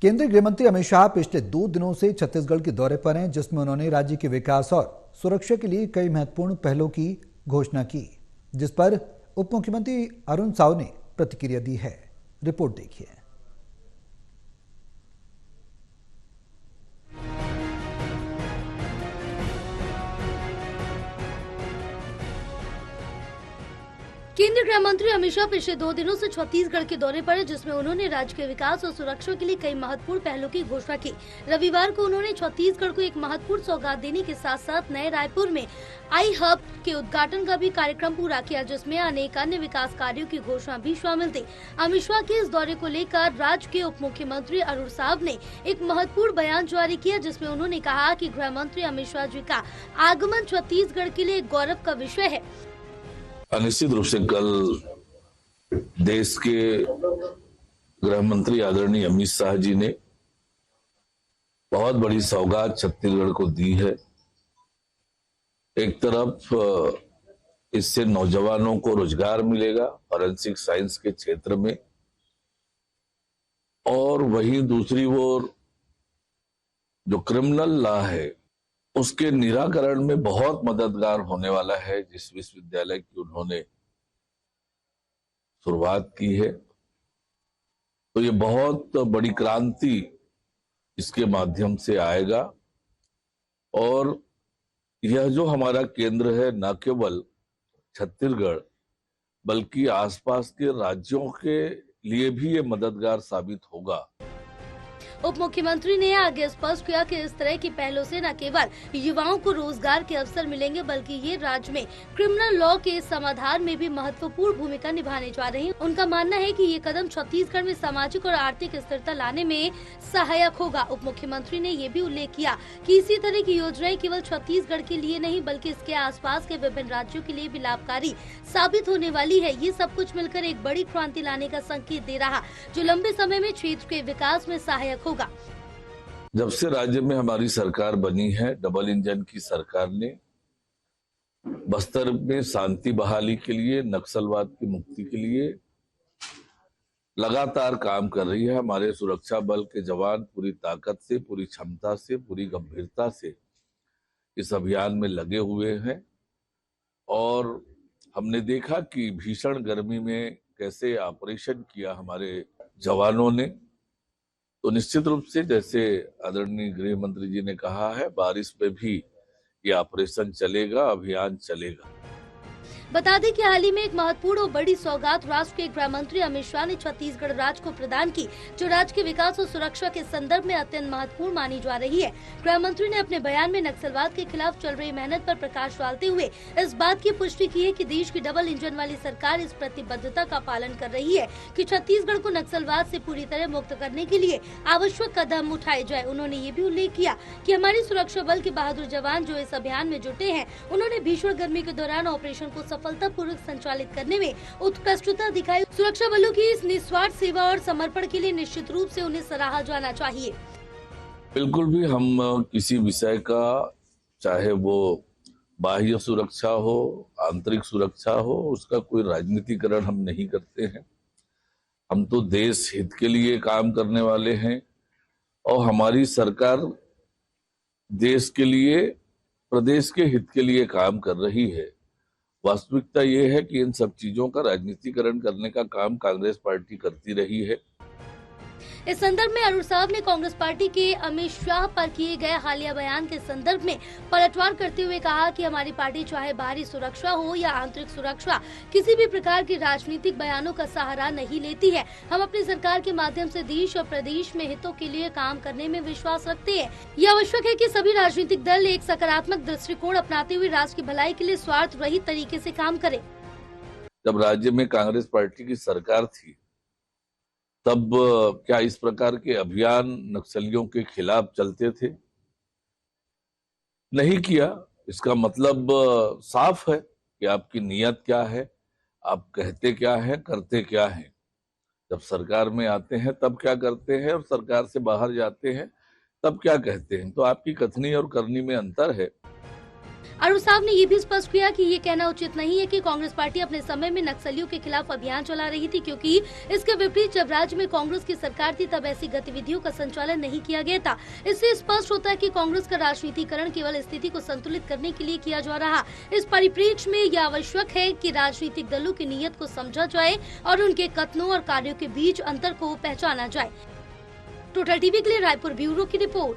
केंद्रीय गृहमंत्री अमित शाह पिछले 2 दिनों से छत्तीसगढ़ के दौरे पर हैं, जिसमें उन्होंने राज्य के विकास और सुरक्षा के लिए कई महत्वपूर्ण पहलों की घोषणा की, जिस पर उप मुख्यमंत्री अरुण साव ने प्रतिक्रिया दी है। रिपोर्ट देखिए। केंद्रीय गृह मंत्री अमित शाह पिछले 2 दिनों से छत्तीसगढ़ के दौरे पर है, जिसमें उन्होंने राज्य के विकास और सुरक्षा के लिए कई महत्वपूर्ण पहलों की घोषणा की। रविवार को उन्होंने छत्तीसगढ़ को एक महत्वपूर्ण सौगात देने के साथ साथ नए रायपुर में आई हब के उद्घाटन का भी कार्यक्रम पूरा किया, जिसमें अनेक अन्य विकास कार्यों की घोषणा भी शामिल थी। अमित शाह के इस दौरे को लेकर राज्य के उप मुख्यमंत्री अरुण साव ने एक महत्वपूर्ण बयान जारी किया, जिसमें उन्होंने कहा कि गृह मंत्री अमित शाह जी का आगमन छत्तीसगढ़ के लिए गौरव का विषय है। निश्चित रूप से कल देश के गृह मंत्री आदरणीय अमित शाह जी ने बहुत बड़ी सौगात छत्तीसगढ़ को दी है। एक तरफ इससे नौजवानों को रोजगार मिलेगा फॉरेंसिक साइंस के क्षेत्र में, और वहीं दूसरी ओर जो क्रिमिनल लॉ है उसके निराकरण में बहुत मददगार होने वाला है। जिस विश्वविद्यालय की उन्होंने शुरुआत की है, तो ये बहुत बड़ी क्रांति इसके माध्यम से आएगा। और यह जो हमारा केंद्र है, न केवल छत्तीसगढ़ बल्कि आसपास के राज्यों के लिए भी ये मददगार साबित होगा। उप मुख्यमंत्री ने आगे स्पष्ट किया कि इस तरह की पहलों से न केवल युवाओं को रोजगार के अवसर मिलेंगे, बल्कि ये राज्य में क्रिमिनल लॉ के समाधान में भी महत्वपूर्ण भूमिका निभाने जा रहे हैं। उनका मानना है कि ये कदम छत्तीसगढ़ में सामाजिक और आर्थिक स्थिरता लाने में सहायक होगा। उप मुख्यमंत्री ने ये भी उल्लेख किया कि इसी तरह की योजनाएं केवल छत्तीसगढ़ के लिए नहीं बल्कि इसके आसपास के विभिन्न राज्यों के लिए भी लाभकारी साबित होने वाली है। ये सब कुछ मिलकर एक बड़ी क्रांति लाने का संकेत दे रहा, जो लंबे समय में क्षेत्र के विकास में सहायक होगा। जब से राज्य में हमारी सरकार बनी है, डबल इंजन की सरकार ने बस्तर में शांति बहाली के लिए, नक्सलवाद की मुक्ति के लिए लगातार काम कर रही है। हमारे सुरक्षा बल के जवान पूरी ताकत से, पूरी क्षमता से, पूरी गंभीरता से इस अभियान में लगे हुए हैं। और हमने देखा कि भीषण गर्मी में कैसे ऑपरेशन किया हमारे जवानों ने। तो निश्चित रूप से जैसे आदरणीय गृह मंत्री जी ने कहा है, बारिश में भी ये ऑपरेशन चलेगा, अभियान चलेगा। बता दें कि हाल ही में एक महत्वपूर्ण और बड़ी सौगात राष्ट्र के गृह मंत्री अमित शाह ने छत्तीसगढ़ राज्य को प्रदान की, जो राज्य के विकास और सुरक्षा के संदर्भ में अत्यंत महत्वपूर्ण मानी जा रही है। गृह मंत्री ने अपने बयान में नक्सलवाद के खिलाफ चल रही मेहनत पर प्रकाश डालते हुए इस बात की पुष्टि की है कि देश की डबल इंजन वाली सरकार इस प्रतिबद्धता का पालन कर रही है कि छत्तीसगढ़ को नक्सलवाद से पूरी तरह मुक्त करने के लिए आवश्यक कदम उठाए जाए। उन्होंने ये भी उल्लेख किया कि हमारी सुरक्षा बल के बहादुर जवान जो इस अभियान में जुटे हैं, उन्होंने भीषण गर्मी के दौरान ऑपरेशन को सफलतापूर्वक संचालित करने में उत्कृष्टता दिखाई। सुरक्षा बलों की इस निस्वार्थ सेवा और समर्पण के लिए निश्चित रूप से उन्हें सराहा जाना चाहिए। बिल्कुल भी हम किसी विषय का, चाहे वो बाह्य सुरक्षा हो, आंतरिक सुरक्षा हो, उसका कोई राजनीतिकरण हम नहीं करते हैं। हम तो देश हित के लिए काम करने वाले हैं और हमारी सरकार देश के लिए, प्रदेश के हित के लिए काम कर रही है। वास्तविकता ये है कि इन सब चीजों का राजनीतिकरण करने का काम कांग्रेस पार्टी करती रही है। इस संदर्भ में अरुण साव ने कांग्रेस पार्टी के अमित शाह पर किए गए हालिया बयान के संदर्भ में पलटवार करते हुए कहा कि हमारी पार्टी चाहे बाहरी सुरक्षा हो या आंतरिक सुरक्षा, किसी भी प्रकार की राजनीतिक बयानों का सहारा नहीं लेती है। हम अपनी सरकार के माध्यम से देश और प्रदेश में हितों के लिए काम करने में विश्वास रखते हैं। यह आवश्यक है कि सभी राजनीतिक दल एक सकारात्मक दृष्टिकोण अपनाते हुए राष्ट्र की भलाई के लिए स्वार्थ रहित तरीके से काम करें। जब राज्य में कांग्रेस पार्टी की सरकार थी, तब क्या इस प्रकार के अभियान नक्सलियों के खिलाफ चलते थे? नहीं किया। इसका मतलब साफ है कि आपकी नीयत क्या है, आप कहते क्या है, करते क्या है। जब सरकार में आते हैं तब क्या करते हैं, और सरकार से बाहर जाते हैं तब क्या कहते हैं। तो आपकी कथनी और करनी में अंतर है। अरुण साव ने ये भी स्पष्ट किया कि ये कहना उचित नहीं है कि कांग्रेस पार्टी अपने समय में नक्सलियों के खिलाफ अभियान चला रही थी, क्योंकि इसके विपरीत जब राज्य में कांग्रेस की सरकार थी तब ऐसी गतिविधियों का संचालन नहीं किया गया था। इससे स्पष्ट होता है कि कांग्रेस का राजनीतिकरण केवल स्थिति को संतुलित करने के लिए किया जा रहा। इस परिप्रेक्ष्य में यह आवश्यक है कि राजनीतिक दलों की नीयत को समझा जाए और उनके कथनों और कार्यों के बीच अंतर को पहचाना जाए। टोटल टीवी के लिए रायपुर ब्यूरो की रिपोर्ट।